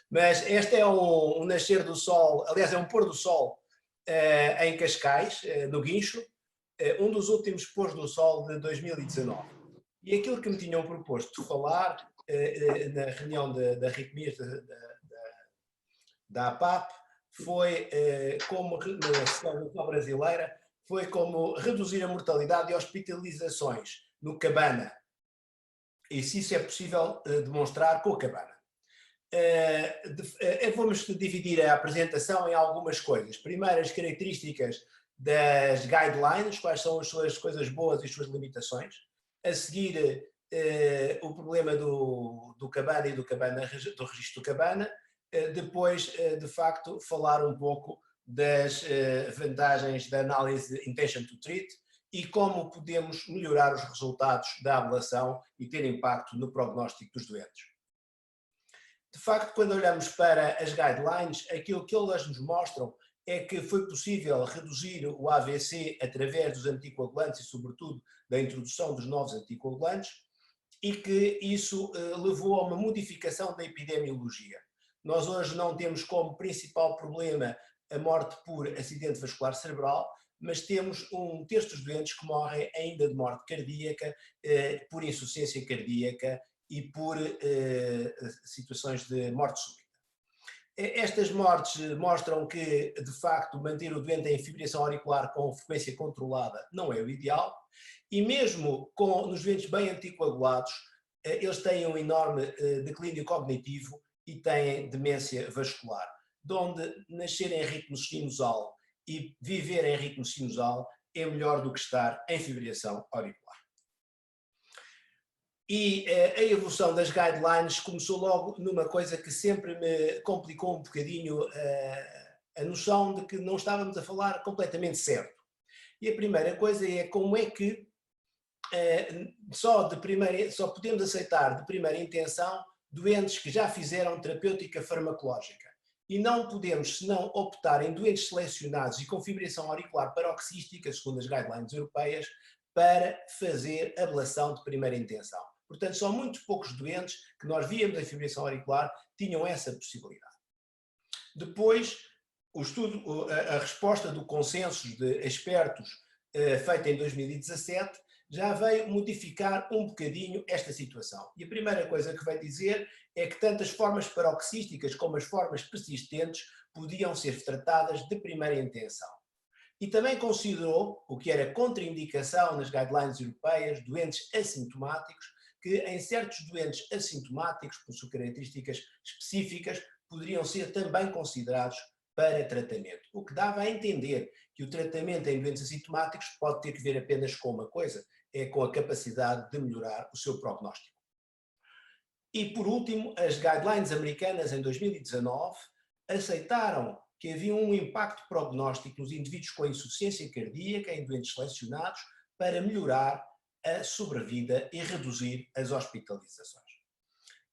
Mas este é um nascer do sol, aliás, é um pôr do sol em Cascais, no Guincho, um dos últimos pôres do sol de 2019. E aquilo que me tinham proposto de falar na reunião da RICMIS da APAP foi como, na sessão brasileira, foi como reduzir a mortalidade e hospitalizações no Cabana. E se isso é possível demonstrar com o Cabana. Vamos dividir a apresentação em algumas coisas. Primeiro, as características das guidelines, quais são as suas coisas boas e as suas limitações. A seguir, o problema do Cabana e do registro do Cabana. Depois, de facto, falar um pouco das vantagens da análise intention to treat e como podemos melhorar os resultados da ablação e ter impacto no prognóstico dos doentes. De facto, quando olhamos para as guidelines, aquilo que elas nos mostram é que foi possível reduzir o AVC através dos anticoagulantes e, sobretudo, da introdução dos novos anticoagulantes e que isso levou a uma modificação da epidemiologia. Nós hoje não temos como principal problema a morte por acidente vascular cerebral, mas temos um terço dos doentes que morrem ainda de morte cardíaca, por insuficiência cardíaca e por situações de morte súbita. Estas mortes mostram que, de facto, manter o doente em fibrilação auricular com frequência controlada não é o ideal, e mesmo nos doentes bem anticoagulados, eles têm um enorme declínio cognitivo e têm demência vascular, de onde nascer em ritmo sinusal e viver em ritmo sinusal é melhor do que estar em fibrilação auricular. E a evolução das guidelines começou logo numa coisa que sempre me complicou um bocadinho a noção de que não estávamos a falar completamente certo. E a primeira coisa é como é que só podemos aceitar de primeira intenção doentes que já fizeram terapêutica farmacológica. E não podemos, senão, optar em doentes selecionados e com fibrilação auricular paroxística, segundo as guidelines europeias, para fazer ablação de primeira intenção. Portanto, são muito poucos doentes que nós víamos em fibrilação auricular tinham essa possibilidade. Depois, a resposta do consenso de expertos feita em 2017 já veio modificar um bocadinho esta situação. E a primeira coisa que vai dizer é que tanto as formas paroxísticas como as formas persistentes podiam ser tratadas de primeira intenção. E também considerou, o que era contraindicação nas guidelines europeias, doentes assintomáticos, que em certos doentes assintomáticos, por suas características específicas, poderiam ser também considerados para tratamento. O que dava a entender que o tratamento em doentes assintomáticos pode ter que ver apenas com uma coisa, é com a capacidade de melhorar o seu prognóstico. E por último, as guidelines americanas em 2019 aceitaram que havia um impacto prognóstico nos indivíduos com insuficiência cardíaca em doentes selecionados para melhorar a sobrevida e reduzir as hospitalizações.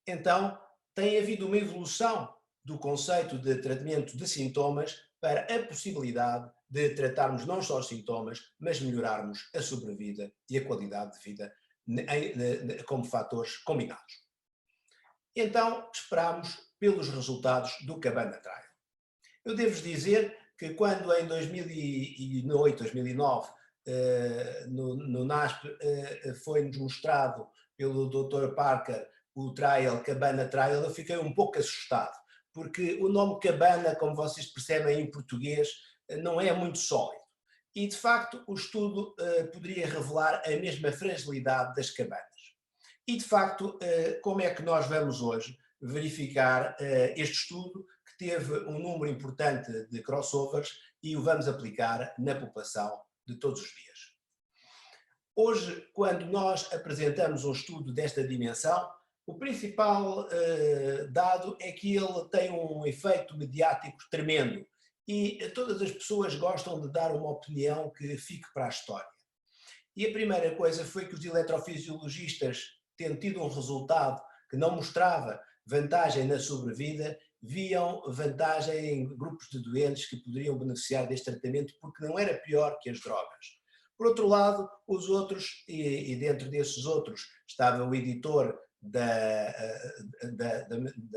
Então, tem havido uma evolução do conceito de tratamento de sintomas para a possibilidade de tratarmos não só os sintomas, mas melhorarmos a sobrevida e a qualidade de vida como fatores combinados. Então, esperamos pelos resultados do Cabana Trial. Eu devo dizer que quando em 2008, 2009, no NASP foi-nos mostrado pelo Dr. Parker o Cabana Trial, eu fiquei um pouco assustado, porque o nome Cabana, como vocês percebem em português, não é muito sólido. E, de facto, o estudo poderia revelar a mesma fragilidade das cabanas. E, de facto, como é que nós vamos hoje verificar este estudo, que teve um número importante de crossovers, e o vamos aplicar na população de todos os dias. Hoje, quando nós apresentamos um estudo desta dimensão, o principal dado é que ele tem um efeito mediático tremendo e todas as pessoas gostam de dar uma opinião que fique para a história. E a primeira coisa foi que os eletrofisiologistas, tendo tido um resultado que não mostrava vantagem na sobrevida, viam vantagem em grupos de doentes que poderiam beneficiar deste tratamento porque não era pior que as drogas. Por outro lado, os outros, e dentro desses outros estava o editor da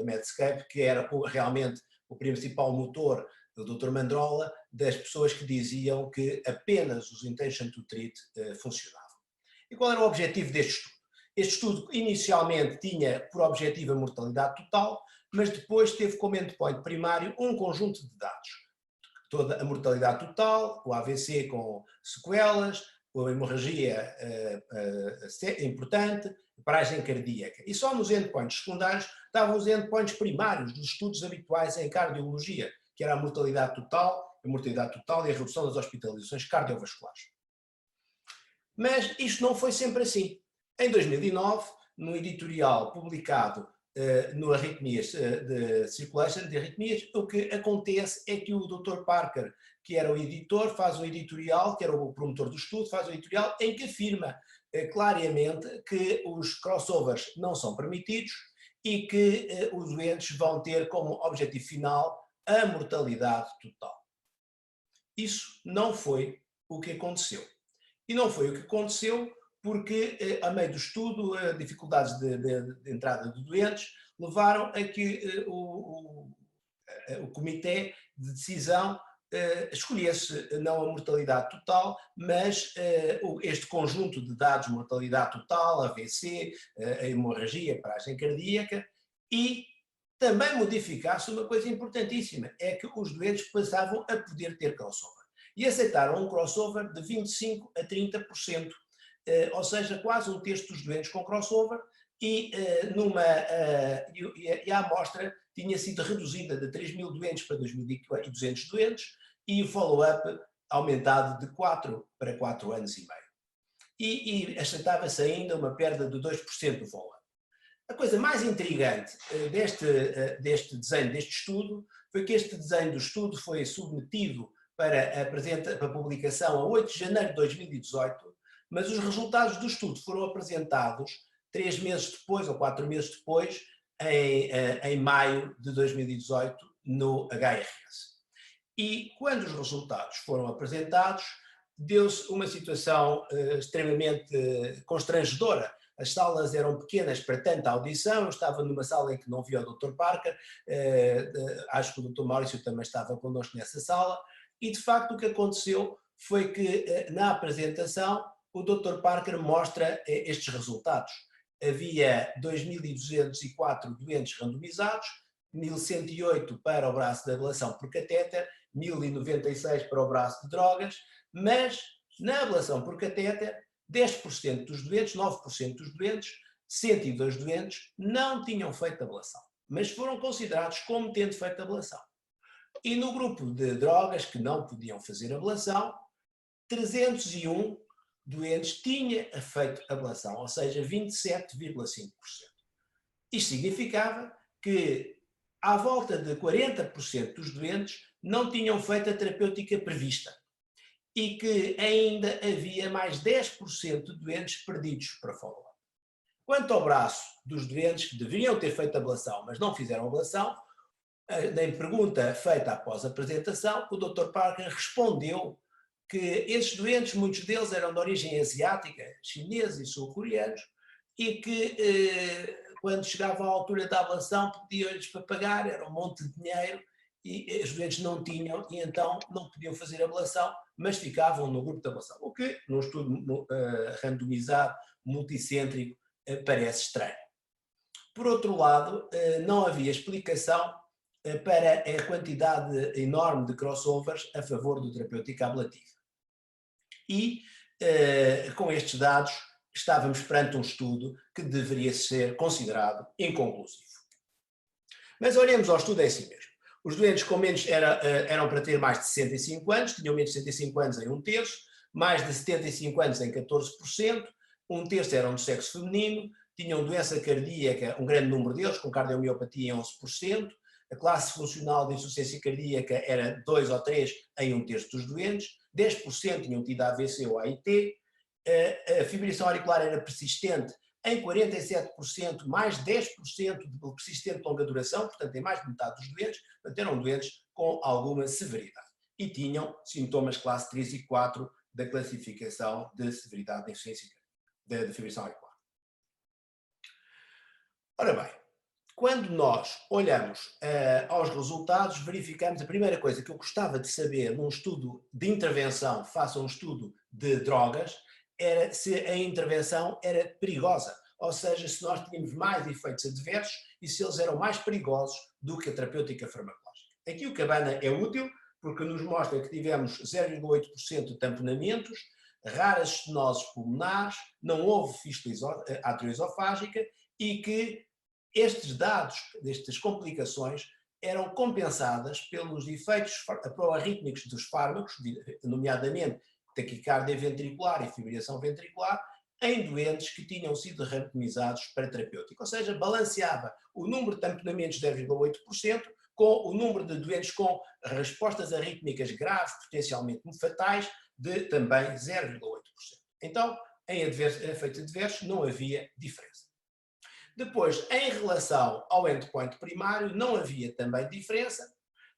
Medscape, que era realmente o principal motor do Dr. Mandrola, das pessoas que diziam que apenas os intention to treat funcionavam. E qual era o objetivo deste estudo? Este estudo inicialmente tinha por objetivo a mortalidade total, mas depois teve como endpoint primário um conjunto de dados. Toda a mortalidade total, o AVC com sequelas, a hemorragia importante, a paragem cardíaca. E só nos endpoints secundários estavam os endpoints primários dos estudos habituais em cardiologia, que era a mortalidade total e a redução das hospitalizações cardiovasculares. Mas isto não foi sempre assim. Em 2009, no editorial publicado no Arritmias de Circulation de Arritmias, o que acontece é que o Dr. Parker, que era o editor, faz um editorial, que era o promotor do estudo, faz um editorial em que afirma claramente que os crossovers não são permitidos e que os doentes vão ter como objetivo final a mortalidade total. Isso não foi o que aconteceu. E não foi o que aconteceu porque, a meio do estudo, dificuldades de entrada de doentes levaram a que o comitê de decisão escolhesse não a mortalidade total, mas este conjunto de dados, mortalidade total, AVC, a hemorragia, a paragem cardíaca, e também modificasse uma coisa importantíssima, é que os doentes passavam a poder ter crossover. E aceitaram um crossover de 25% a 30%, ou seja, quase um terço dos doentes com crossover, e a amostra tinha sido reduzida de 3.000 doentes para 2.200 doentes, e o follow-up aumentado de 4 para 4 anos e meio. E aceitava-se ainda uma perda de 2% do follow-up. A coisa mais intrigante deste desenho deste estudo foi que este desenho do estudo foi submetido para publicação a 8 de janeiro de 2018, mas os resultados do estudo foram apresentados 3 meses depois, ou 4 meses depois, em maio de 2018, no HRS. E quando os resultados foram apresentados, deu-se uma situação extremamente constrangedora. As salas eram pequenas para tanta audição, eu estava numa sala em que não via o Dr. Parker, acho que o Dr. Maurício também estava connosco nessa sala, e de facto o que aconteceu foi que na apresentação o Dr. Parker mostra estes resultados. Havia 2.204 doentes randomizados, 1.108 para o braço de ablação por catéter, 1.096 para o braço de drogas, mas na ablação por catéter 10% dos doentes, 9% dos doentes, 102 doentes não tinham feito ablação, mas foram considerados como tendo feito ablação. E no grupo de drogas que não podiam fazer ablação, 301 doentes tinham feito ablação, ou seja, 27,5%. Isto significava que à volta de 40% dos doentes não tinham feito a terapêutica prevista e que ainda havia mais 10% de doentes perdidos para follow-up. Quanto ao braço dos doentes que deveriam ter feito ablação, mas não fizeram ablação, em pergunta feita após a apresentação, o Dr. Parker respondeu que esses doentes, muitos deles eram de origem asiática, chineses e sul-coreanos, e que quando chegavam à altura da ablação pediam-lhes para pagar, era um monte de dinheiro, e os doentes não tinham, e então não podiam fazer ablação, mas ficavam no grupo de ablação, o que, num estudo randomizado, multicêntrico, parece estranho. Por outro lado, não havia explicação para a quantidade enorme de crossovers a favor do terapêutico ablativo. E, com estes dados, estávamos perante um estudo que deveria ser considerado inconclusivo. Mas olhemos ao estudo em si mesmo. Os doentes com menos eram para ter mais de 65 anos, tinham menos de 65 anos em 1/3, mais de 75 anos em 14%, 1/3 eram do sexo feminino, tinham doença cardíaca, um grande número deles, com cardiomiopatia em 11%, a classe funcional de insuficiência cardíaca era 2 ou 3 em 1/3 dos doentes, 10% tinham tido AVC ou AIT, a fibrilação auricular era persistente em 47%, mais 10% de persistente de longa duração, portanto em mais de metade dos doentes, portanto eram doentes com alguma severidade. E tinham sintomas classe 3 e 4 da classificação de severidade da insuficiência de fibrilação auricular. Ora bem, quando nós olhamos aos resultados, verificamos a primeira coisa que eu gostava de saber num estudo de intervenção, face a um estudo de drogas, era se a intervenção era perigosa, ou seja, se nós tínhamos mais efeitos adversos e se eles eram mais perigosos do que a terapêutica farmacológica. Aqui o Cabana é útil porque nos mostra que tivemos 0,8% de tamponamentos, raras estenoses pulmonares, não houve fístula atrioesofágica e que estes dados, destas complicações, eram compensadas pelos efeitos proarrítmicos dos fármacos, nomeadamente taquicardia ventricular e fibrilação ventricular, em doentes que tinham sido randomizados para terapêutico. Ou seja, balanceava o número de tamponamentos de 10,8% com o número de doentes com respostas arrítmicas graves, potencialmente fatais, de também 0,8%. Então, em efeitos adversos, não havia diferença. Depois, em relação ao endpoint primário, não havia também diferença,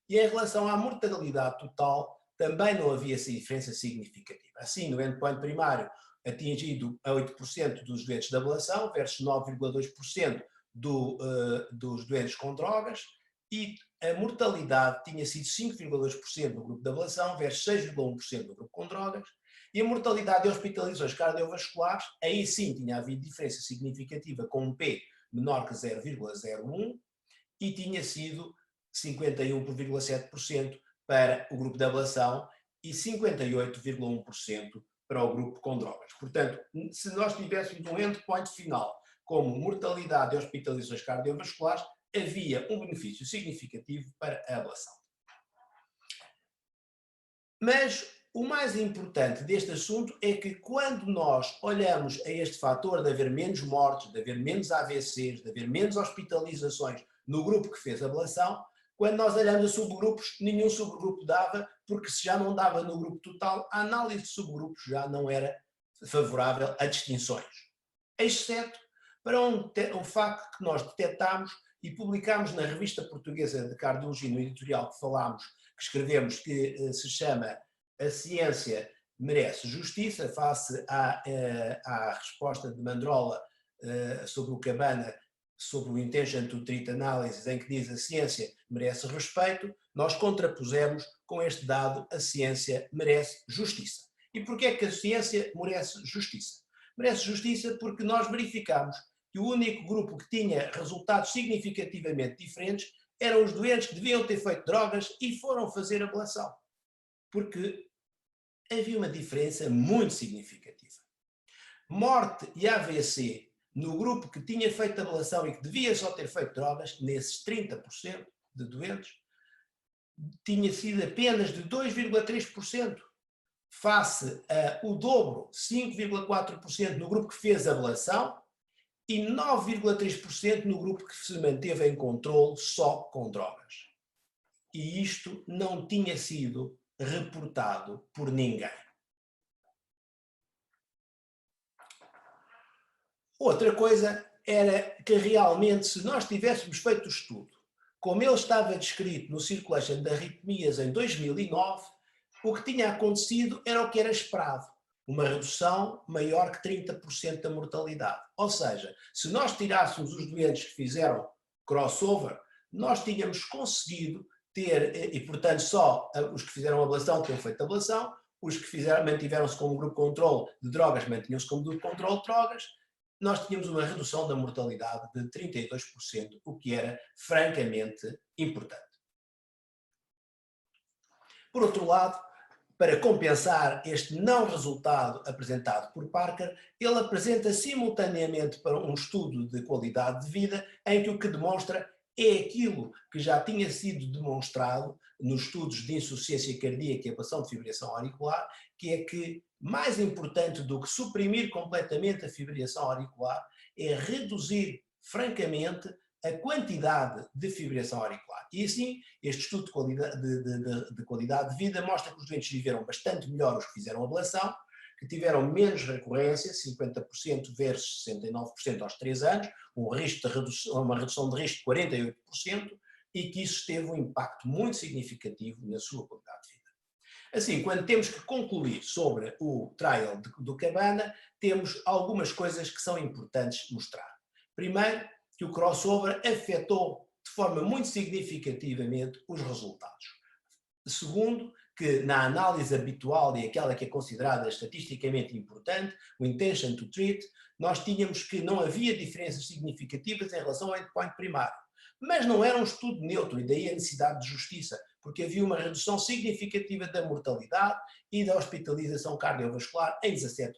e em relação à mortalidade total, também não havia diferença significativa. Assim, no endpoint primário, atingido a 8% dos doentes de ablação versus 9,2% dos doentes com drogas, e a mortalidade tinha sido 5,2% no grupo de ablação versus 6,1% no grupo com drogas, e a mortalidade de hospitalizações cardiovasculares, aí sim tinha havido diferença significativa com um P menor que 0,01 e tinha sido 51,7% para o grupo de ablação e 58,1% para o grupo com drogas. Portanto, se nós tivéssemos um endpoint final como mortalidade e hospitalizações cardiovasculares, havia um benefício significativo para a ablação. Mas o mais importante deste assunto é que quando nós olhamos a este fator de haver menos mortes, de haver menos AVCs, de haver menos hospitalizações no grupo que fez ablação, quando nós olhamos a subgrupos, nenhum subgrupo dava, porque se já não dava no grupo total, a análise de subgrupos já não era favorável a distinções. Exceto para um facto que nós detectámos e publicámos na Revista Portuguesa de Cardiologia, no editorial que falámos, que escrevemos, que se chama A Ciência Merece Justiça, face à resposta de Mandrola sobre o Cabana, sobre o Intention to Treat Analysis, em que diz a ciência merece respeito, nós contrapusemos com este dado a ciência merece justiça. E porquê é que a ciência merece justiça? Merece justiça porque nós verificamos que o único grupo que tinha resultados significativamente diferentes eram os doentes que deviam ter feito drogas e foram fazer ablação. Porque havia uma diferença muito significativa. Morte e AVC no grupo que tinha feito ablação e que devia só ter feito drogas, nesses 30% de doentes, tinha sido apenas de 2,3%, face ao dobro, 5,4% no grupo que fez ablação e 9,3% no grupo que se manteve em controle só com drogas. E isto não tinha sido reportado por ninguém. Outra coisa era que realmente, se nós tivéssemos feito o estudo, como ele estava descrito no Circulation de Arritmias em 2009, o que tinha acontecido era o que era esperado, uma redução maior que 30% da mortalidade. Ou seja, se nós tirássemos os doentes que fizeram crossover, nós tínhamos conseguido ter, e portanto só os que fizeram ablação tinham feito ablação, os que mantiveram-se como grupo controle de drogas mantinham-se como grupo controle de drogas, nós tínhamos uma redução da mortalidade de 32%, o que era francamente importante. Por outro lado, para compensar este não resultado apresentado por Parker, ele apresenta simultaneamente para um estudo de qualidade de vida em que o que demonstra é aquilo que já tinha sido demonstrado nos estudos de insuficiência cardíaca e ablação de fibrilação auricular, que é que mais importante do que suprimir completamente a fibrilação auricular é reduzir francamente a quantidade de fibrilação auricular. E assim, este estudo de qualidade de vida mostra que os doentes viveram bastante melhor os que fizeram ablação, que tiveram menos recorrência, 50% versus 69% aos 3 anos, uma redução de risco de 48%, e que isso teve um impacto muito significativo na sua qualidade de vida. Assim, quando temos que concluir sobre o trial do Cabana, temos algumas coisas que são importantes mostrar. Primeiro, que o crossover afetou de forma muito significativamente os resultados. Segundo, que na análise habitual e aquela que é considerada estatisticamente importante, o intention to treat, nós tínhamos que não havia diferenças significativas em relação ao endpoint primário. Mas não era um estudo neutro, e daí a necessidade de justiça, porque havia uma redução significativa da mortalidade e da hospitalização cardiovascular em 17%.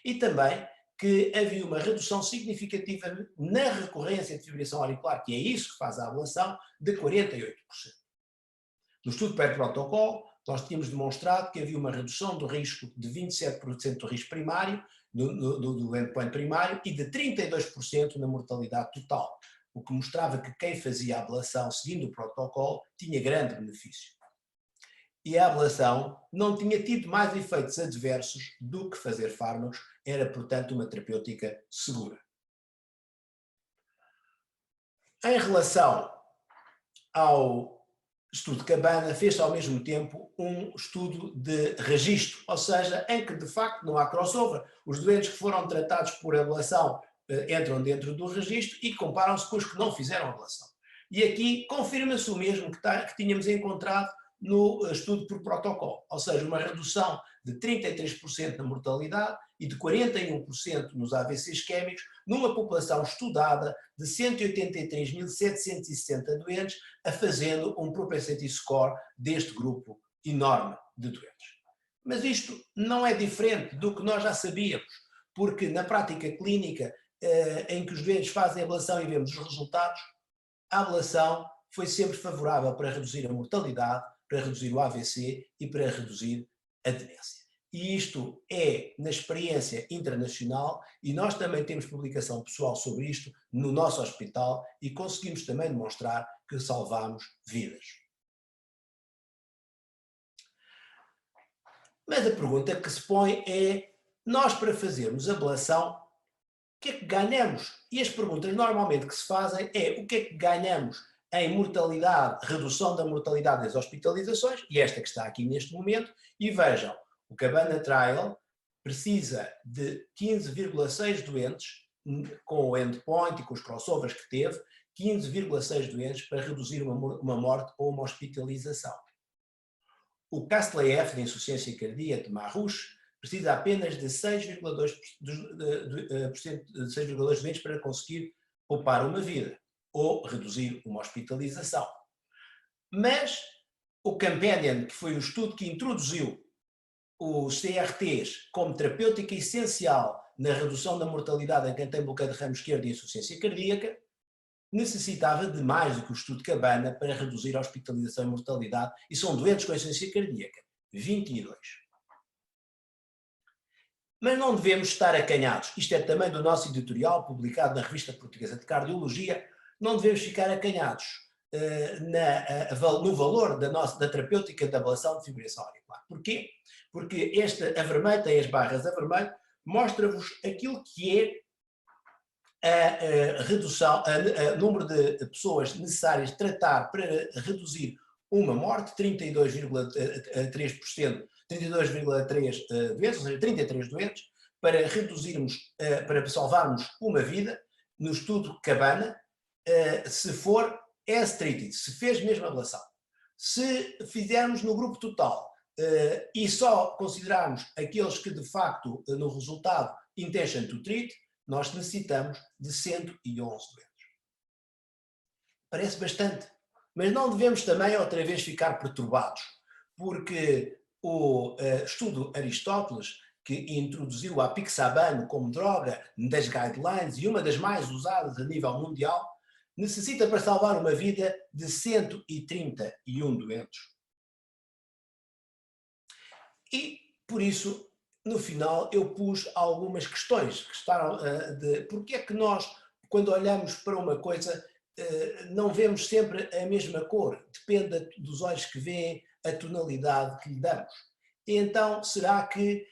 E também que havia uma redução significativa na recorrência de fibrilação auricular, que é isso que faz a ablação, de 48%. No estudo pré-protocolo, nós tínhamos demonstrado que havia uma redução do risco de 27% do risco primário, do endpoint primário, e de 32% na mortalidade total, o que mostrava que quem fazia a ablação seguindo o protocolo tinha grande benefício. E a ablação não tinha tido mais efeitos adversos do que fazer fármacos, era, portanto, uma terapêutica segura. Em relação ao estudo de Cabana, fez-se ao mesmo tempo um estudo de registro, ou seja, em que de facto não há crossover. Os doentes que foram tratados por ablação entram dentro do registro e comparam-se com os que não fizeram ablação. E aqui confirma-se o mesmo que tínhamos encontrado no estudo por protocolo, ou seja, uma redução de 33% na mortalidade e de 41% nos AVC isquémicos, numa população estudada de 183.760 doentes, fazendo um propensity score deste grupo enorme de doentes. Mas isto não é diferente do que nós já sabíamos, porque na prática clínica, em que os doentes fazem a ablação e vemos os resultados, a ablação foi sempre favorável para reduzir a mortalidade, para reduzir o AVC e para reduzir a demência. E isto é na experiência internacional, e nós também temos publicação pessoal sobre isto no nosso hospital e conseguimos também demonstrar que salvamos vidas. Mas a pergunta que se põe é, nós para fazermos ablação, o que é que ganhamos? E as perguntas normalmente que se fazem é, o que é que ganhamos em mortalidade, redução da mortalidade das hospitalizações, e esta que está aqui neste momento, e vejam, o Cabana Trial precisa de 15,6 doentes, com o endpoint e com os crossovers que teve, 15,6 doentes para reduzir uma morte ou uma hospitalização. O CASTLE-F de insuficiência cardíaca de Marrouche precisa apenas de 6,2 doentes para conseguir poupar uma vida ou reduzir uma hospitalização. Mas o Companion, que foi o estudo que introduziu os CRTs como terapêutica essencial na redução da mortalidade em quem tem bloqueio de ramo esquerdo e insuficiência cardíaca, necessitava de mais do que o estudo de Cabana para reduzir a hospitalização e mortalidade, e são doentes com insuficiência cardíaca, 22. Mas não devemos estar acanhados, isto é também do nosso editorial, publicado na Revista Portuguesa de Cardiologia, não devemos ficar acanhados no valor da terapêutica da ablação de fibrilação auricular. Porquê? Porque a vermelho tem as barras a vermelho, mostra-vos aquilo que é a redução, o número de pessoas necessárias de tratar para reduzir uma morte, 32,3%, 32,3 doentes, ou seja, 33 doentes, para reduzirmos, para salvarmos uma vida, no estudo Cabana, se for as-treated, se fez mesmo ablação. Se fizermos no grupo total e só considerarmos aqueles que de facto no resultado intention to treat, nós necessitamos de 111 doentes. Parece bastante, mas não devemos também outra vez ficar perturbados, porque o estudo Aristóteles, que introduziu a apixaban como droga das guidelines e uma das mais usadas a nível mundial, necessita para salvar uma vida de 131 doentes. E, por isso, no final, eu pus algumas questões que estavam de porque é que nós, quando olhamos para uma coisa, não vemos sempre a mesma cor, depende dos olhos que veem a tonalidade que lhe damos. E então, será que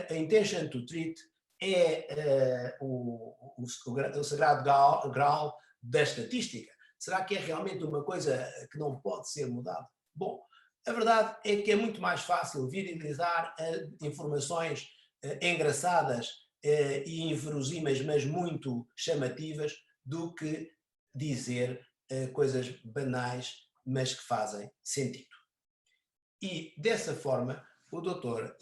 a intention to treat é o sagrado grau da estatística? Será que é realmente uma coisa que não pode ser mudada? Bom, a verdade é que é muito mais fácil viralizar informações engraçadas e inverosímeis, mas muito chamativas, do que dizer coisas banais, mas que fazem sentido. E, dessa forma, o doutor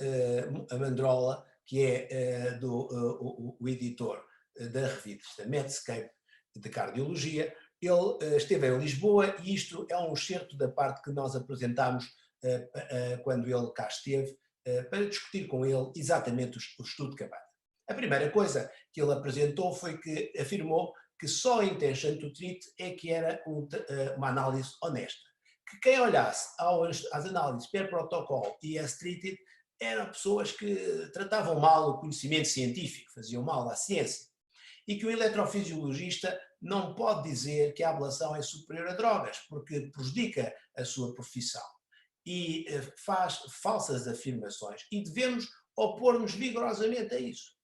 Amandrola, que é o editor da revista Medscape de Cardiologia, ele esteve em Lisboa e isto é um excerto da parte que nós apresentámos quando ele cá esteve, para discutir com ele exatamente o estudo de Cabana. A primeira coisa que ele apresentou foi que afirmou que só a intention to treat é que era uma análise honesta. Que quem olhasse às análises per protocolo e as treated eram pessoas que tratavam mal o conhecimento científico, faziam mal à ciência. E que o eletrofisiologista não pode dizer que a ablação é superior a drogas, porque prejudica a sua profissão e faz falsas afirmações. E devemos opor-nos vigorosamente a isso.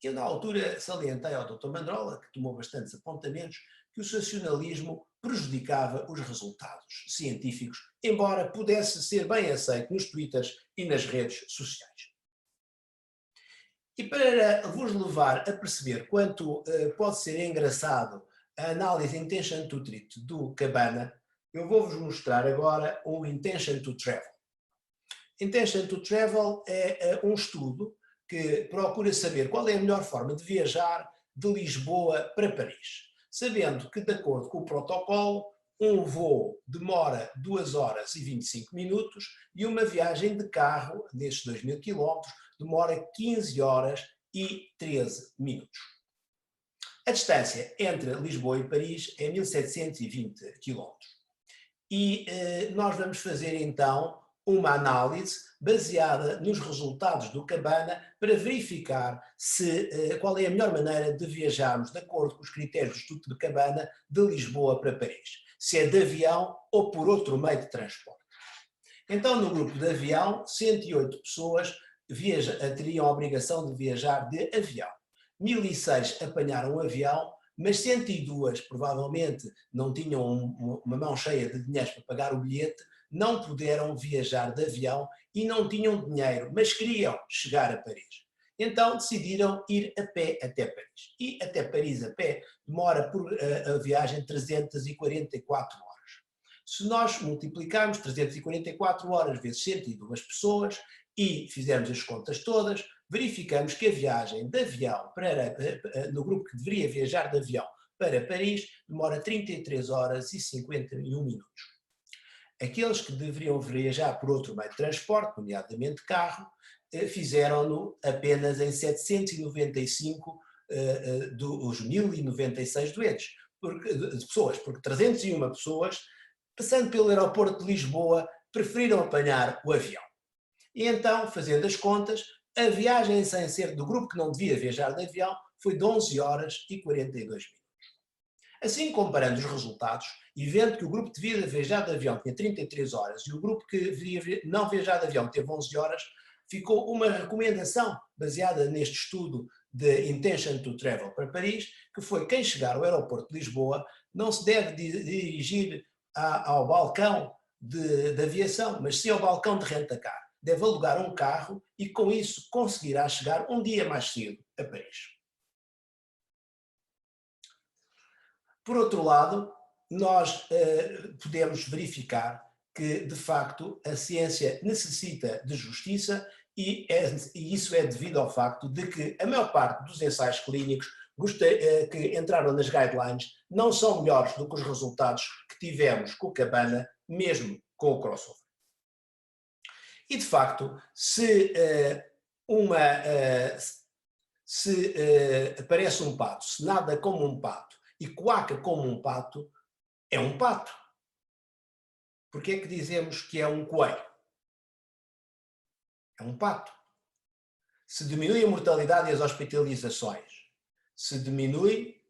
Eu, na altura, salientei ao Dr. Mandrola, que tomou bastantes apontamentos, que o sensacionalismo prejudicava os resultados científicos, embora pudesse ser bem aceito nos twitters e nas redes sociais. E para vos levar a perceber quanto pode ser engraçado a análise Intention to Treat do Cabana, eu vou-vos mostrar agora o Intention to Travel. Intention to Travel é um estudo que procura saber qual é a melhor forma de viajar de Lisboa para Paris, sabendo que, de acordo com o protocolo, um voo demora 2 horas e 25 minutos e uma viagem de carro, nestes 2.000 km, demora 15 horas e 13 minutos. A distância entre Lisboa e Paris é 1.720 km. E nós vamos fazer então uma análise baseada nos resultados do Cabana para verificar qual é a melhor maneira de viajarmos de acordo com os critérios do estudo de Cabana de Lisboa para Paris. Se é de avião ou por outro meio de transporte. Então, no grupo de avião, 108 pessoas teriam a obrigação de viajar de avião. 1.006 apanharam o avião, mas 102 provavelmente não tinham uma mão cheia de dinheiro para pagar o bilhete, não puderam viajar de avião e não tinham dinheiro, mas queriam chegar a Paris. Então decidiram ir a pé até Paris. E até Paris a pé demora por a viagem 344 horas. Se nós multiplicarmos 344 horas vezes 102 pessoas e fizermos as contas todas, verificamos que a viagem de avião no grupo que deveria viajar de avião para Paris demora 33 horas e 51 minutos. Aqueles que deveriam viajar por outro meio de transporte, nomeadamente carro, fizeram-no apenas em 795 dos 1.096 doentes, de pessoas, porque 301 pessoas, passando pelo aeroporto de Lisboa, preferiram apanhar o avião. E então, fazendo as contas, a viagem sem ser do grupo que não devia viajar de avião foi de 11 horas e 42 minutos. Assim, comparando os resultados e vendo que o grupo que devia viajar de avião tinha 33 horas e o grupo que deveria não viajar de avião teve 11 horas, ficou uma recomendação baseada neste estudo de Intention to Travel para Paris, que foi quem chegar ao aeroporto de Lisboa não se deve dirigir ao balcão de aviação, mas sim ao balcão de rentacar. Deve alugar um carro e com isso conseguirá chegar um dia mais cedo a Paris. Por outro lado, nós podemos verificar que, de facto, a ciência necessita de justiça e isso é devido ao facto de que a maior parte dos ensaios clínicos que entraram nas guidelines não são melhores do que os resultados que tivemos com o Cabana, mesmo com o crossover. E, de facto, se aparece um pato, se nada como um pato e coaca como um pato, é um pato. Porquê é que dizemos que é um coelho? É um pato. Se diminui a mortalidade e as hospitalizações, se diminui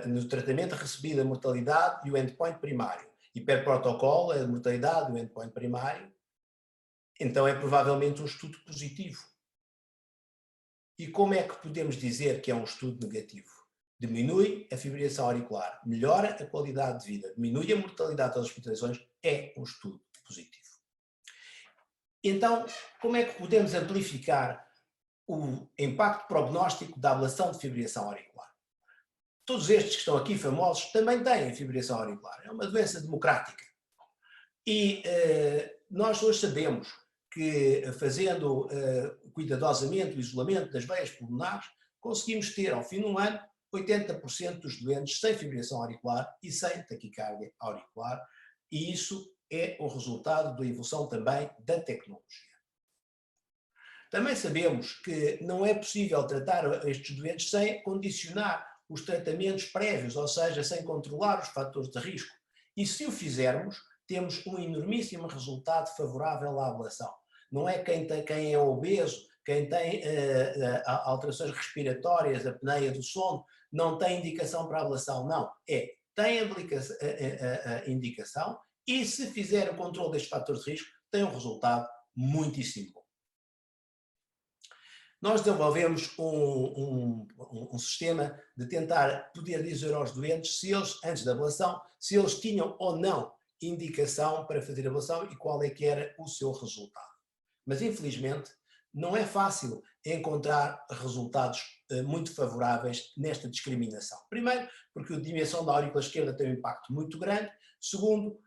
no tratamento recebido a mortalidade e o endpoint primário, e per protocolo a mortalidade e o endpoint primário, então é provavelmente um estudo positivo. E como é que podemos dizer que é um estudo negativo? Diminui a fibrilação auricular, melhora a qualidade de vida, diminui a mortalidade das hospitalizações, é um estudo positivo. Então, como é que podemos amplificar o impacto prognóstico da ablação de fibrilação auricular? todos estes que estão aqui famosos também têm fibrilação auricular. É uma doença democrática. E nós hoje sabemos que, fazendo cuidadosamente o isolamento das veias pulmonares, conseguimos ter, ao fim de um ano, 80% dos doentes sem fibrilação auricular e sem taquicardia auricular, e isso é o resultado da evolução também da tecnologia. Também sabemos que não é possível tratar estes doentes sem condicionar os tratamentos prévios, ou seja, sem controlar os fatores de risco. E se o fizermos, temos um enormíssimo resultado favorável à ablação. Não é quem é obeso, quem tem alterações respiratórias, apneia do sono, não tem indicação para ablação, não. Tem a indicação e se fizer o controle destes fatores de risco, tem um resultado muitíssimo bom. Nós desenvolvemos um sistema de tentar poder dizer aos doentes se eles, antes da ablação, se eles tinham ou não indicação para fazer a ablação e qual é que era o seu resultado. Mas, infelizmente, não é fácil encontrar resultados muito favoráveis nesta discriminação. Primeiro, porque a dimensão da aurícula esquerda tem um impacto muito grande. Segundo,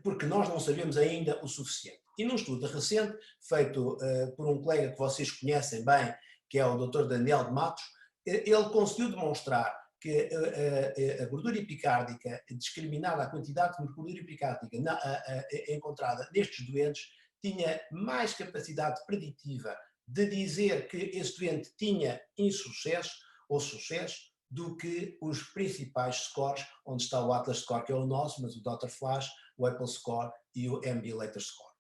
porque nós não sabemos ainda o suficiente. E num estudo recente, feito por um colega que vocês conhecem bem, que é o Dr. Daniel de Matos, ele conseguiu demonstrar que a gordura epicárdica, discriminada, a quantidade de gordura epicárdica encontrada nestes doentes, tinha mais capacidade preditiva de dizer que esse doente tinha insucesso ou sucesso do que os principais scores, onde está o Atlas Score, que é o nosso, mas o Dr. Flash, o Apple Score e o MD Later Score.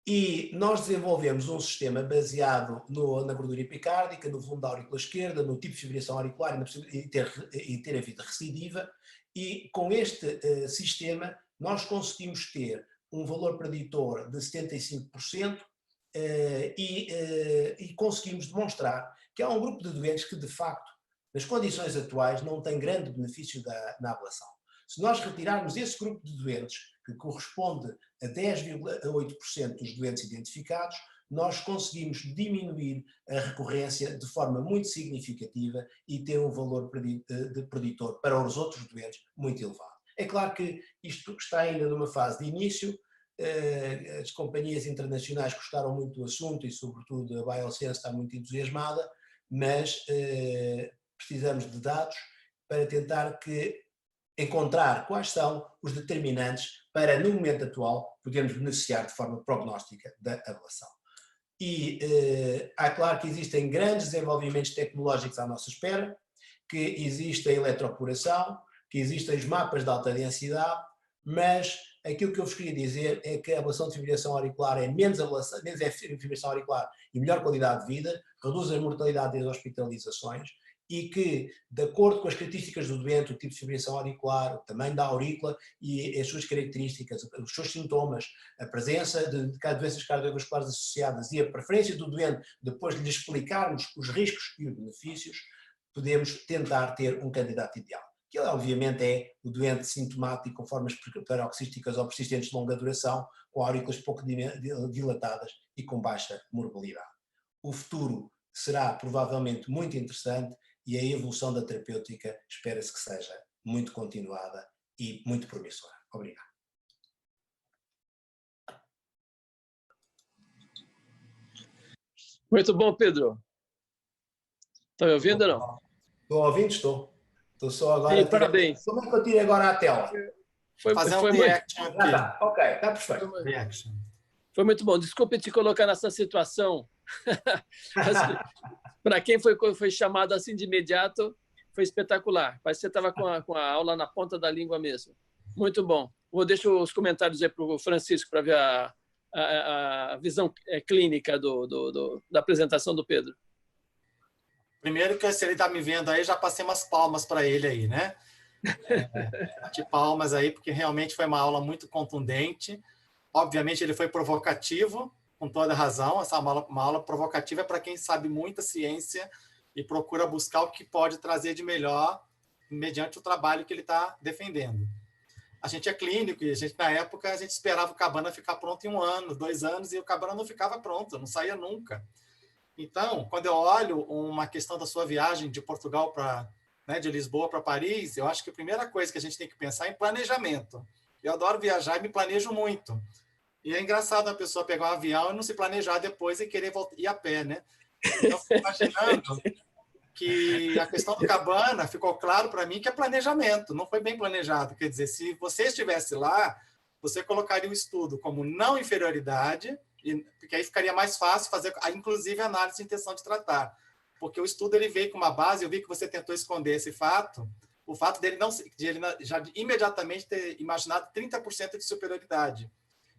E nós desenvolvemos um sistema baseado na gordura epicárdica, no volume da aurícula esquerda, no tipo de fibrilação auricular e ter a vida recidiva, e com este sistema nós conseguimos ter um valor preditor de 75% e conseguimos demonstrar que há um grupo de doentes que, de facto, nas condições atuais, não tem grande benefício na ablação. Se nós retirarmos esse grupo de doentes, que corresponde a 10,8% dos doentes identificados, nós conseguimos diminuir a recorrência de forma muito significativa e ter um valor de preditor para os outros doentes muito elevado. É claro que isto está ainda numa fase de início, as companhias internacionais gostaram muito do assunto e, sobretudo, a Biosense está muito entusiasmada, mas precisamos de dados para tentar encontrar quais são os determinantes para, no momento atual, podermos beneficiar de forma prognóstica da ablação. E há claro que existem grandes desenvolvimentos tecnológicos à nossa espera, que existe a eletroporação, que existem os mapas de alta densidade, mas aquilo que eu vos queria dizer é que a ablação de fibrilação auricular é menos fibrilação auricular e melhor qualidade de vida, reduz a mortalidade e as hospitalizações, e que, de acordo com as características do doente, o tipo de fibrilação auricular, o tamanho da aurícula e as suas características, os seus sintomas, a presença de doenças cardiovasculares associadas e a preferência do doente, depois de lhe explicarmos os riscos e os benefícios, podemos tentar ter um candidato ideal. Que obviamente é o doente sintomático com formas paroxísticas ou persistentes de longa duração, com aurículas pouco dilatadas e com baixa morbilidade. O futuro será provavelmente muito interessante e a evolução da terapêutica espera-se que seja muito continuada e muito promissora. Obrigado. Muito bom, Pedro. Está me ouvindo ou não? Estou ouvindo, estou. Estou só agora... Parabéns. Como é que eu tiro agora a tela? Foi um reaction aqui. Tá. Ok, está perfeito. Reaction. Foi muito bom. Desculpe te colocar nessa situação. Para quem foi chamado assim de imediato, foi espetacular. Parece que você estava com a aula na ponta da língua mesmo. Muito bom. Vou deixar os comentários aí para o Francisco para ver a visão clínica da apresentação do Pedro. Primeiro que se ele está me vendo aí, já passei umas palmas para ele aí, né? De palmas aí, porque realmente foi uma aula muito contundente. Obviamente ele foi provocativo, com toda razão. Essa é uma aula provocativa para quem sabe muita ciência e procura buscar o que pode trazer de melhor mediante o trabalho que ele está defendendo. A gente é clínico e na época a gente esperava o Cabana ficar pronto em 1 ano, 2 anos, e o Cabana não ficava pronto, não saía nunca. Então, quando eu olho uma questão da sua viagem de Portugal para, né, de Lisboa para Paris, eu acho que a primeira coisa que a gente tem que pensar é em planejamento. Eu adoro viajar e me planejo muito. E é engraçado a pessoa pegar um avião e não se planejar depois e querer voltar, ir a pé, né? Então, fico imaginando que a questão do Cabana ficou claro para mim que é planejamento, não foi bem planejado. Quer dizer, se você estivesse lá, você colocaria o estudo como não inferioridade, porque aí ficaria mais fácil fazer, inclusive, análise de intenção de tratar. Porque o estudo ele veio com uma base, eu vi que você tentou esconder esse fato, o fato dele não, de ele já imediatamente ter imaginado 30% de superioridade.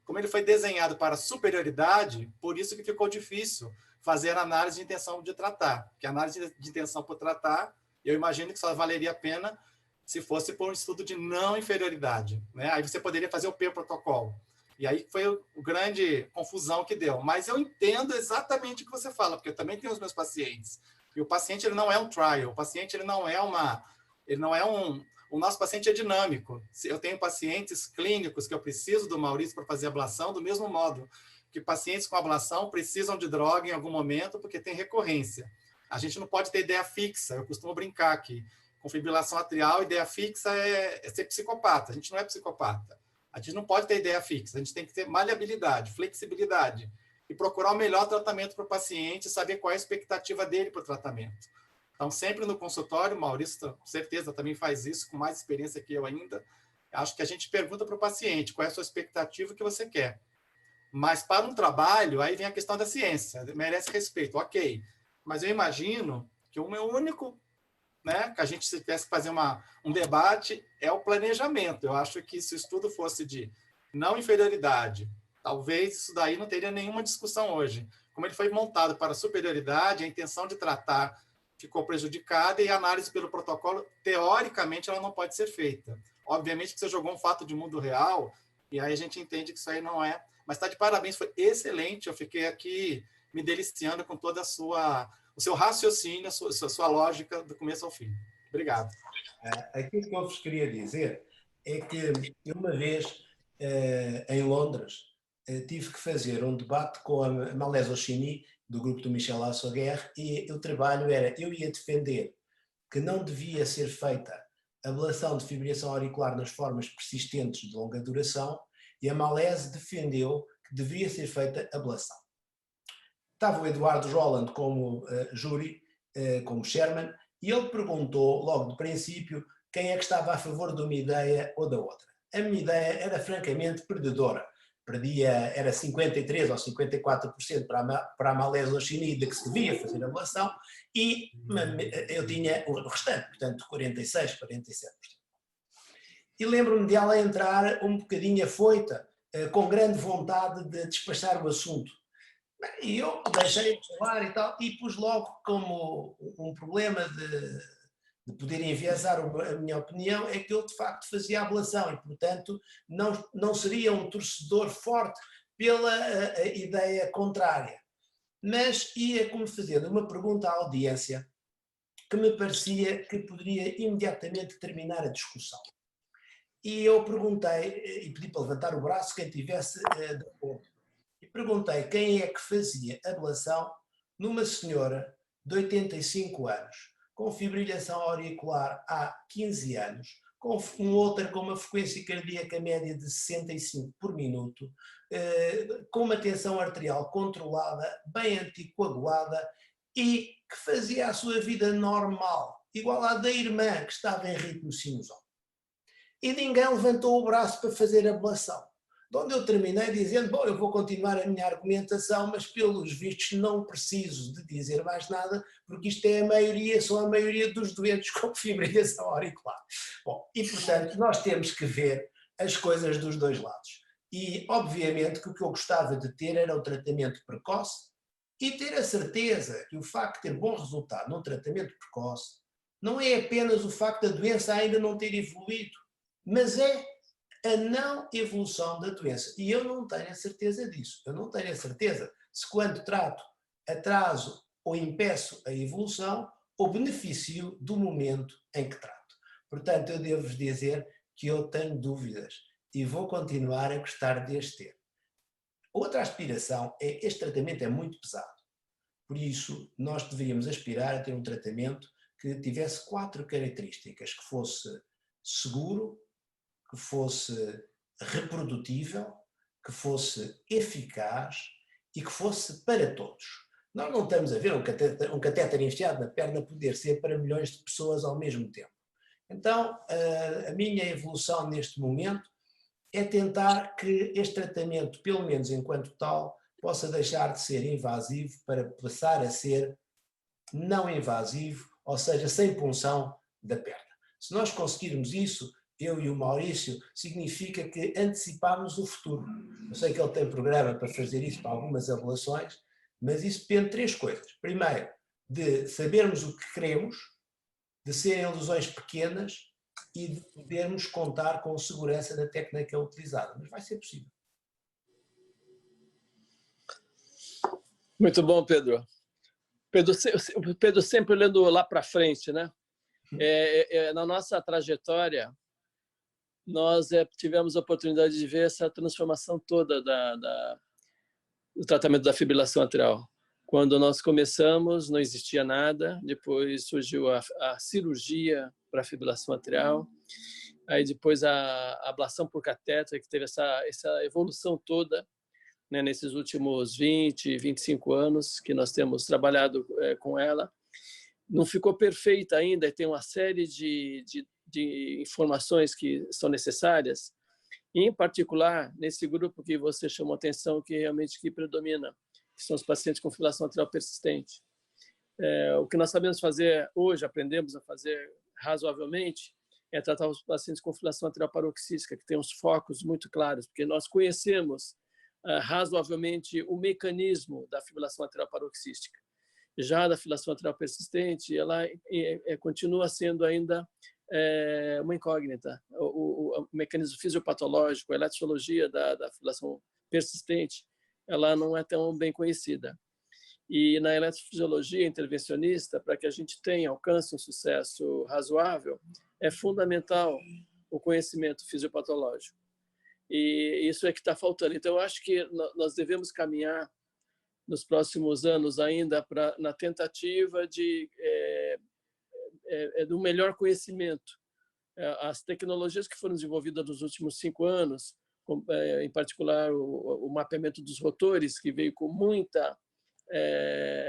Como ele foi desenhado para superioridade, por isso que ficou difícil fazer a análise de intenção de tratar. Porque a análise de intenção por tratar, eu imagino que só valeria a pena se fosse por um estudo de não inferioridade, né? Aí você poderia fazer o P-protocolo. E aí foi a grande confusão que deu. Mas eu entendo exatamente o que você fala, porque eu também tenho os meus pacientes. E o paciente ele não é um trial, o paciente ele não é o nosso paciente é dinâmico. Eu tenho pacientes clínicos que eu preciso do Maurício para fazer ablação, do mesmo modo que pacientes com ablação precisam de droga em algum momento porque tem recorrência. A gente não pode ter ideia fixa. Eu costumo brincar que com fibrilação atrial, ideia fixa é ser psicopata. A gente não é psicopata. A gente não pode ter ideia fixa. A gente tem que ter maleabilidade, flexibilidade e procurar o melhor tratamento para o paciente, saber qual é a expectativa dele para o tratamento. Então, sempre no consultório, o Maurício, com certeza, também faz isso, com mais experiência que eu ainda. Acho que a gente pergunta para o paciente qual é a sua expectativa que você quer. Mas para um trabalho, aí vem a questão da ciência, merece respeito, ok. Mas eu imagino que o meu único, né, que a gente se tivesse que fazer um debate é o planejamento. Eu acho que se o estudo fosse de não inferioridade, talvez isso daí não teria nenhuma discussão hoje. Como ele foi montado para superioridade, a intenção de tratar ficou prejudicada e a análise pelo protocolo, teoricamente, ela não pode ser feita. Obviamente que você jogou um fato de mundo real e aí a gente entende que isso aí não é. Mas está de parabéns, foi excelente. Eu fiquei aqui me deliciando com toda o seu raciocínio, a sua lógica do começo ao fim. Obrigado. Aquilo que eu vos queria dizer é que uma vez em Londres tive que fazer um debate com a Malés Oshini, do grupo do Michel Assoguer, e o trabalho era, eu ia defender que não devia ser feita ablação de fibrilação auricular nas formas persistentes de longa duração, e a Malés defendeu que devia ser feita ablação. Estava o Eduardo Roland como júri, como chairman, e ele perguntou logo de princípio quem é que estava a favor de uma ideia ou da outra. A minha ideia era francamente perdedora. Era 53% ou 54% para a Malés Oshini de que se devia fazer ablação, e eu tinha o restante, portanto 46%, 47%. E lembro-me de ela entrar um bocadinho afoita, com grande vontade de despachar o assunto. E eu deixei de falar e tal, e pus logo como um problema de poder enviesar a minha opinião, é que eu de facto fazia ablação e, portanto, não seria um torcedor forte pela ideia contrária. Mas ia como fazendo uma pergunta à audiência que me parecia que poderia imediatamente terminar a discussão. E eu perguntei, e pedi para levantar o braço quem tivesse de acordo. E perguntei quem é que fazia ablação numa senhora de 85 anos, com fibrilhação auricular há 15 anos, com outra com uma frequência cardíaca média de 65 por minuto, com uma tensão arterial controlada, bem anticoagulada e que fazia a sua vida normal, igual à da irmã que estava em ritmo sinusal. E ninguém levantou o braço para fazer ablação. De onde eu terminei dizendo, bom, eu vou continuar a minha argumentação, mas pelos vistos não preciso de dizer mais nada, porque isto é a maioria, são a maioria dos doentes com fibrilação auricular. Bom, e portanto nós temos que ver as coisas dos dois lados. E obviamente que o que eu gostava de ter era o tratamento precoce e ter a certeza que o facto de ter bom resultado num tratamento precoce não é apenas o facto da doença ainda não ter evoluído, mas é a não evolução da doença. E eu não tenho a certeza disso. Eu não tenho a certeza se quando trato atraso ou impeço a evolução ou beneficio do momento em que trato. Portanto, eu devo-vos dizer que eu tenho dúvidas e vou continuar a gostar de as ter. Outra aspiração é este tratamento é muito pesado, Por isso, nós deveríamos aspirar a ter um tratamento que tivesse 4 características: que fosse seguro, que fosse reprodutível, que fosse eficaz e que fosse para todos. Nós não estamos a ver um catéter enfiado na perna poder ser para milhões de pessoas ao mesmo tempo. Então, a minha evolução neste momento é tentar que este tratamento, pelo menos enquanto tal, possa deixar de ser invasivo para passar a ser não invasivo, ou seja, sem punção da perna. Se nós conseguirmos isso, eu e o Maurício, significa que antecipamos o futuro. Eu sei que ele tem programa para fazer isso para algumas avaliações, mas isso depende de 3 coisas. Primeiro, de sabermos o que queremos, de serem lesões pequenas e de podermos contar com segurança na técnica utilizada. Mas vai ser possível. Muito bom, Pedro. Pedro sempre olhando lá para frente, né? Na nossa trajetória, nós tivemos a oportunidade de ver essa transformação toda do tratamento da fibrilação atrial. Quando nós começamos, não existia nada, depois surgiu a cirurgia para a fibrilação atrial, aí depois a ablação por catéter, que teve essa evolução toda, né, nesses últimos 20, 25 anos que nós temos trabalhado com ela. Não ficou perfeita ainda, tem uma série de informações que são necessárias, e, em particular, nesse grupo que você chamou atenção, que realmente que predomina, que são os pacientes com fibrilação atrial persistente. O que nós sabemos fazer hoje, aprendemos a fazer razoavelmente, é tratar os pacientes com fibrilação atrial paroxística, que tem uns focos muito claros, porque nós conhecemos razoavelmente o mecanismo da fibrilação atrial paroxística. Já da fibrilação atrial persistente, ela continua sendo ainda uma incógnita. O mecanismo fisiopatológico, a eletrofisiologia da fibrilação persistente, ela não é tão bem conhecida. E na eletrofisiologia intervencionista, para que a gente alcance um sucesso razoável, é fundamental o conhecimento fisiopatológico. E isso é que está faltando. Então, eu acho que nós devemos caminhar nos próximos anos ainda na tentativa de um melhor conhecimento. As tecnologias que foram desenvolvidas nos últimos 5 anos, em particular o mapeamento dos rotores, que veio com muita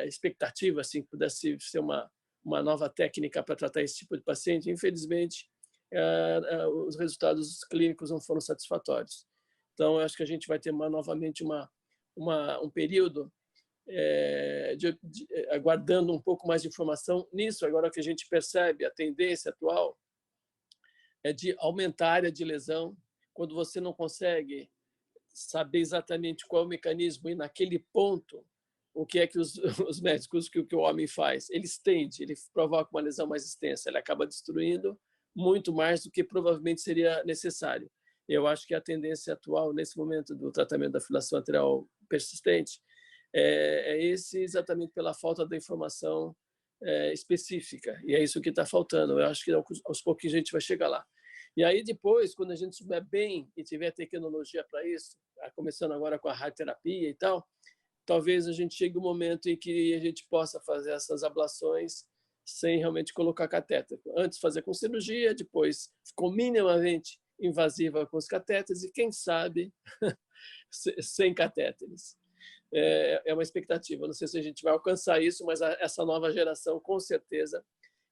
expectativa, assim, que pudesse ser uma nova técnica para tratar esse tipo de paciente. Infelizmente, os resultados clínicos não foram satisfatórios. Então, eu acho que a gente vai ter novamente um período aguardando um pouco mais de informação nisso. Agora que a gente percebe a tendência atual é de aumentar a área de lesão, quando você não consegue saber exatamente qual é o mecanismo e naquele ponto o que é que os médicos, que o homem faz, ele estende, ele provoca uma lesão mais extensa, ele acaba destruindo muito mais do que provavelmente seria necessário. Eu acho que a tendência atual, nesse momento do tratamento da fibrilação atrial persistente, é esse exatamente pela falta da informação específica, e é isso que está faltando. Eu acho que aos pouquinhos a gente vai chegar lá. E aí depois, quando a gente souber bem e tiver tecnologia para isso, começando agora com a radioterapia e tal, talvez a gente chegue um momento em que a gente possa fazer essas ablações sem realmente colocar catéter. Antes fazer com cirurgia, depois ficou minimamente invasiva com os catéteres e, quem sabe, sem catéteres. É uma expectativa. Não sei se a gente vai alcançar isso, mas essa nova geração, com certeza,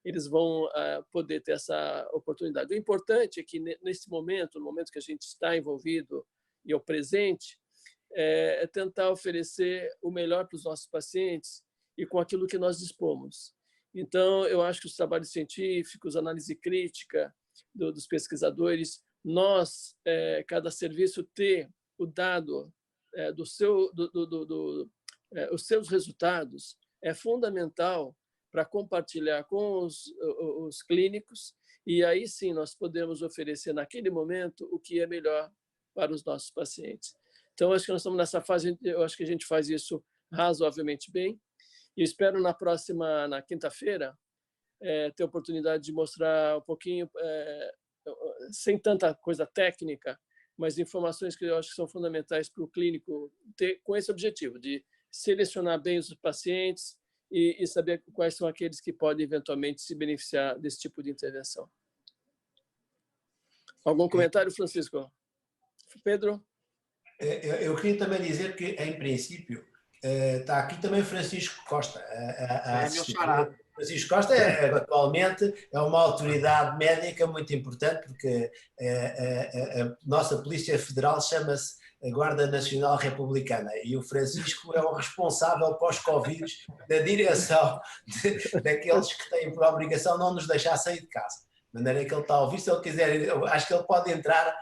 eles vão poder ter essa oportunidade. O importante é que, nesse momento, no momento que a gente está envolvido e é o presente, é tentar oferecer o melhor para os nossos pacientes e com aquilo que nós dispomos. Então, eu acho que os trabalhos científicos, análise crítica dos pesquisadores, cada serviço ter o dado os seus resultados é fundamental para compartilhar com os clínicos, e aí sim nós podemos oferecer naquele momento o que é melhor para os nossos pacientes. Então, acho que nós estamos nessa fase, eu acho que a gente faz isso razoavelmente bem, e espero na quinta-feira, ter a oportunidade de mostrar um pouquinho, sem tanta coisa técnica, mas informações que eu acho que são fundamentais para o clínico ter com esse objetivo, de selecionar bem os pacientes, e saber quais são aqueles que podem eventualmente se beneficiar desse tipo de intervenção. Algum comentário, Francisco? Pedro? Eu queria também dizer que, em princípio, está aqui também Francisco Costa. Meu xará. Francisco Costa atualmente é uma autoridade médica muito importante, porque a nossa Polícia Federal chama-se Guarda Nacional Republicana e o Francisco é o responsável pós-Covid da direção daqueles que têm por obrigação não nos deixar sair de casa. De maneira que ele está a ouvir, se ele quiser, eu acho que ele pode entrar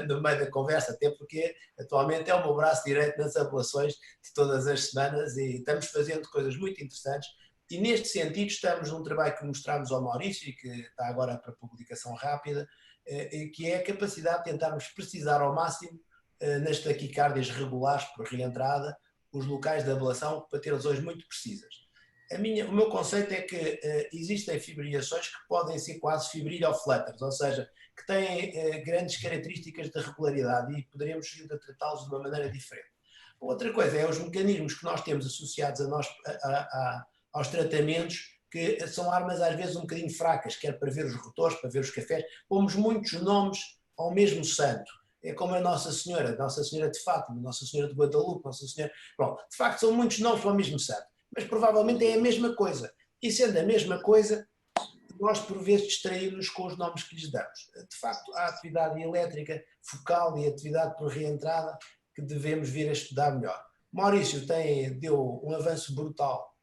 no meio da conversa, até porque atualmente é o meu braço direito nas apelações de todas as semanas e estamos fazendo coisas muito interessantes. E neste sentido estamos num trabalho que mostramos ao Maurício e que está agora para publicação rápida, que é a capacidade de tentarmos precisar ao máximo nas taquicardias regulares por reentrada os locais de ablação para ter lesões muito precisas. O meu conceito é que existem fibrilações que podem ser quase fibriloflutters, ou seja, que têm grandes características de regularidade e poderemos tratá-los de uma maneira diferente. Outra coisa é os mecanismos que nós temos associados aos tratamentos, que são armas às vezes um bocadinho fracas, quer para ver os rotores, para ver os cafés, pomos muitos nomes ao mesmo santo. É como a Nossa Senhora de Fátima, Nossa Senhora de Guadalupe, Nossa Senhora... Pronto, de facto são muitos nomes para o mesmo santo. Mas provavelmente é a mesma coisa. E sendo a mesma coisa, nós por vezes distraímos com os nomes que lhes damos. De facto, há atividade elétrica focal e atividade por reentrada que devemos vir a estudar melhor. Maurício deu um avanço brutal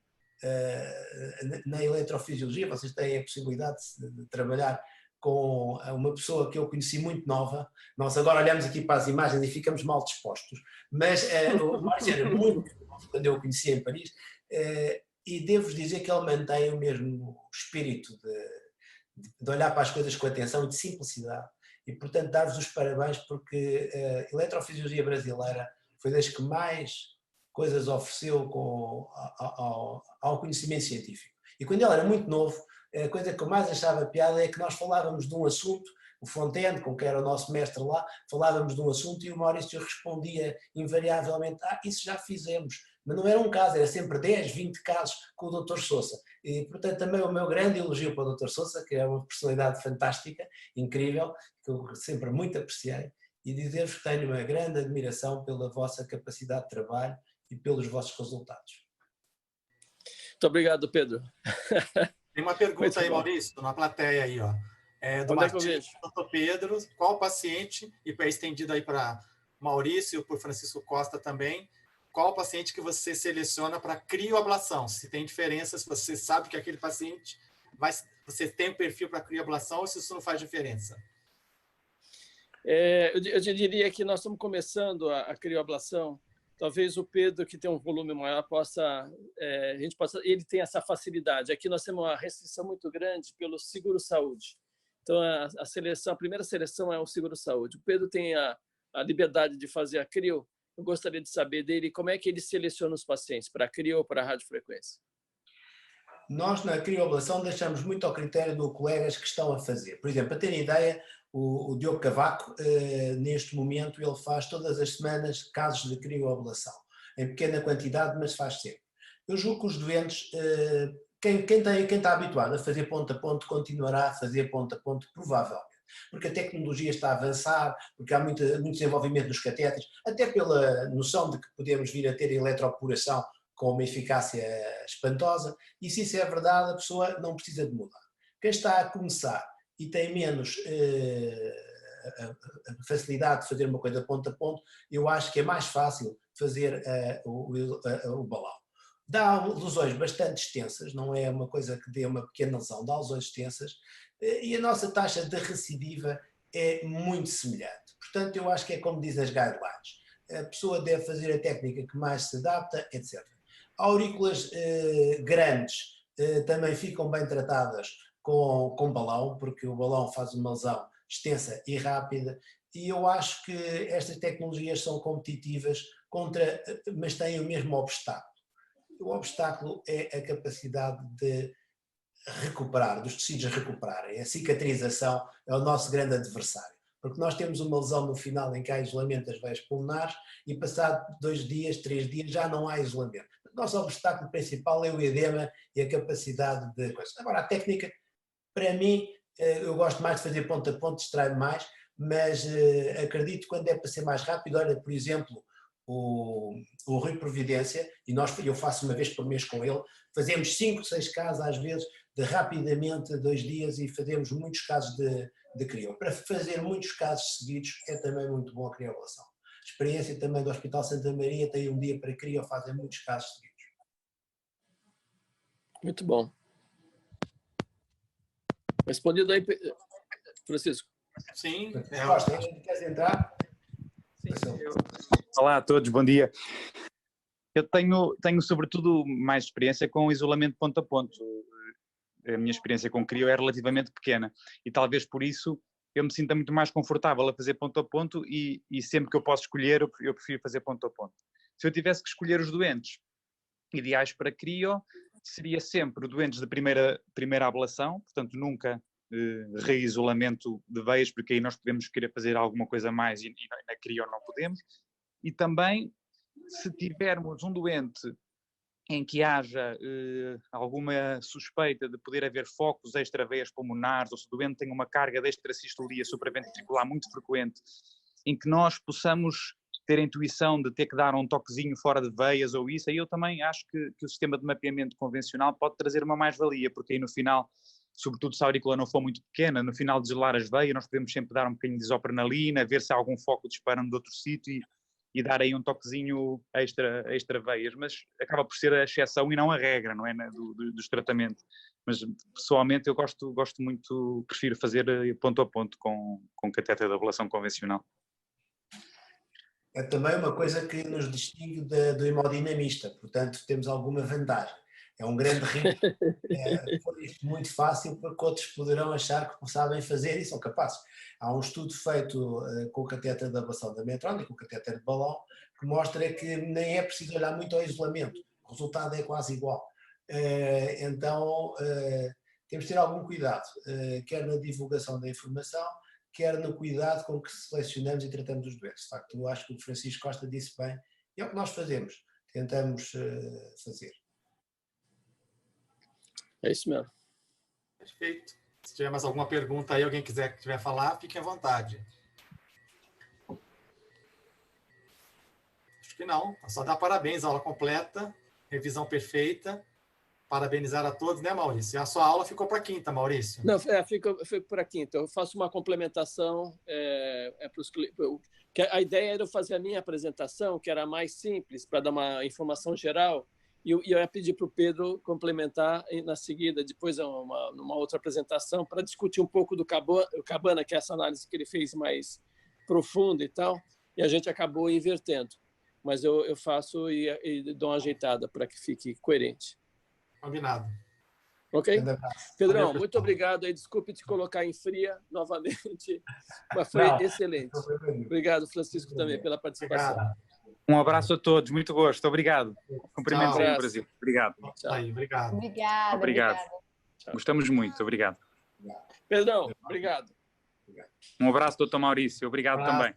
na eletrofisiologia. Vocês têm a possibilidade de trabalhar com uma pessoa que eu conheci muito nova. Nós agora olhamos aqui para as imagens e ficamos mal dispostos. Mas o Maurício era muito novo quando eu o conheci em Paris. E devo-vos dizer que ele mantém o mesmo espírito de olhar para as coisas com atenção e de simplicidade. E, portanto, dar-vos os parabéns porque a eletrofisiologia brasileira foi das que mais coisas ofereceu ao conhecimento científico. E quando ele era muito novo, a coisa que eu mais achava piada é que nós falávamos de um assunto, o Fontaine, com quem era o nosso mestre lá, falávamos de um assunto e o Maurício respondia invariavelmente, isso já fizemos. Mas não era um caso, era sempre 10, 20 casos com o Dr. Sousa. E, portanto, também o meu grande elogio para o Dr. Sousa, que é uma personalidade fantástica, incrível, que eu sempre muito apreciei, e dizer-vos que tenho uma grande admiração pela vossa capacidade de trabalho e pelos vossos resultados. Muito obrigado, Pedro. Tem uma pergunta aí, Maurício, na plateia aí, ó. Do Martins, Dr. Pedro, qual o paciente, e é estendido aí para Maurício e para Francisco Costa também, qual o paciente que você seleciona para crioablação? Se tem diferença, se você sabe que aquele paciente você tem um perfil para crioablação ou se isso não faz diferença? Eu diria que nós estamos começando a crioablação. Talvez o Pedro, que tem um volume maior, ele tem essa facilidade. Aqui nós temos uma restrição muito grande pelo seguro-saúde. Então, a primeira seleção é o seguro-saúde. O Pedro tem a liberdade de fazer a crio. Eu gostaria de saber dele como é que ele seleciona os pacientes, para crio ou para radiofrequência. Nós, na crioablação, deixamos muito ao critério dos colegas que estão a fazer. Por exemplo, para terem ideia, o Diogo Cavaco, neste momento, ele faz todas as semanas casos de crioablação, em pequena quantidade, mas faz sempre. Eu julgo que os doentes, quem está habituado a fazer ponto a ponto, continuará a fazer ponto a ponto, provavelmente. Porque a tecnologia está a avançar, porque há muito desenvolvimento nos catéteres, até pela noção de que podemos vir a ter eletroporação com uma eficácia espantosa, e se isso é verdade, a pessoa não precisa de mudar. Quem está a começar e tem menos facilidade de fazer uma coisa ponto a ponto, eu acho que é mais fácil fazer o balão. Dá lesões bastante extensas, não é uma coisa que dê uma pequena lesão, dá lesões extensas, e a nossa taxa de recidiva é muito semelhante. Portanto, eu acho que é como dizem as guidelines. A pessoa deve fazer a técnica que mais se adapta, etc. Aurículas grandes também ficam bem tratadas com balão, porque o balão faz uma lesão extensa e rápida, e eu acho que estas tecnologias são competitivas mas têm o mesmo obstáculo. O obstáculo é a capacidade de recuperar, dos tecidos recuperarem. A cicatrização é o nosso grande adversário, porque nós temos uma lesão no final em que há isolamento das veias pulmonares e passado 2 dias, 3 dias já não há isolamento. nosso obstáculo principal é o edema e a capacidade de coisa. Agora, a técnica, para mim, eu gosto mais de fazer ponto a ponto, distrai mais, mas acredito que quando é para ser mais rápido, olha, por exemplo, o Rui Providência, e eu faço uma vez por mês com ele, fazemos 5, 6 casos às vezes, de rapidamente 2 dias, e fazemos muitos casos de crio. Para fazer muitos casos seguidos é também muito bom a criovelação. A experiência também do Hospital Santa Maria tem um dia para crio, fazem muitos casos seguidos. Muito bom. Respondido aí, Francisco. Sim. Costa, queres entrar? Sim, Olá a todos, bom dia. Eu tenho sobretudo mais experiência com isolamento ponto a ponto. A minha experiência com crio é relativamente pequena e talvez por isso eu me sinta muito mais confortável a fazer ponto a ponto e sempre que eu posso escolher eu prefiro fazer ponto a ponto. Se eu tivesse que escolher os doentes ideais para crio, seria sempre doentes de primeira ablação, portanto nunca reisolamento de veias, porque aí nós podemos querer fazer alguma coisa mais e na crio não podemos. E também, se tivermos um doente em que haja alguma suspeita de poder haver focos extraveias pulmonares, ou se o doente tem uma carga de extracistolia supraventricular muito frequente, em que nós possamos ter a intuição de ter que dar um toquezinho fora de veias ou isso, aí eu também acho que o sistema de mapeamento convencional pode trazer uma mais-valia, porque aí no final, sobretudo se a aurícula não for muito pequena, no final de gelar as veias, nós podemos sempre dar um bocadinho de isoprenalina, ver se há algum foco disparando de outro sítio e dar aí um toquezinho extra veias, mas acaba por ser a exceção e não a regra, não é, dos tratamentos. Mas pessoalmente eu gosto muito, prefiro fazer ponto a ponto com catéter de ablação convencional. É também uma coisa que nos distingue do hemodinamista, portanto temos alguma vantagem. É um grande risco, foi isto muito fácil, porque outros poderão achar que sabem fazer e são capazes. Há um estudo feito com o catéter de ablação da Medtronic, com o catéter de balão, que mostra que nem é preciso olhar muito ao isolamento, o resultado é quase igual. Então temos de ter algum cuidado, quer na divulgação da informação, quer no cuidado com que selecionamos e tratamos os doentes. De facto, eu acho que o Francisco Costa disse bem, e é o que nós fazemos, tentamos fazer. É isso mesmo. Perfeito. Se tiver mais alguma pergunta aí, alguém quiser falar, fique à vontade. Acho que não. É só dar parabéns, aula completa, revisão perfeita. Parabenizar a todos, né, Maurício? E a sua aula ficou para quinta, Maurício? Não, fica para quinta. Eu faço uma complementação para os clientes. A ideia era eu fazer a minha apresentação, que era mais simples, para dar uma informação geral, e eu ia pedir para o Pedro complementar na seguida, depois numa outra apresentação, para discutir um pouco do Cabana, que é essa análise que ele fez mais profunda e tal, e a gente acabou invertendo. Mas eu faço e dou uma ajeitada para que fique coerente. Combinado. Ok? Pedrão, muito obrigado. Desculpe te colocar em fria novamente, mas foi excelente. Obrigado, Francisco, também, pela participação. Obrigado. Um abraço a todos, muito gosto, obrigado. Cumprimentos aí no Brasil. Obrigado. Tchau. Aí, obrigado. Obrigado. Gostamos muito, obrigado. Pedrão, obrigado. Um abraço, doutor Maurício, obrigado também.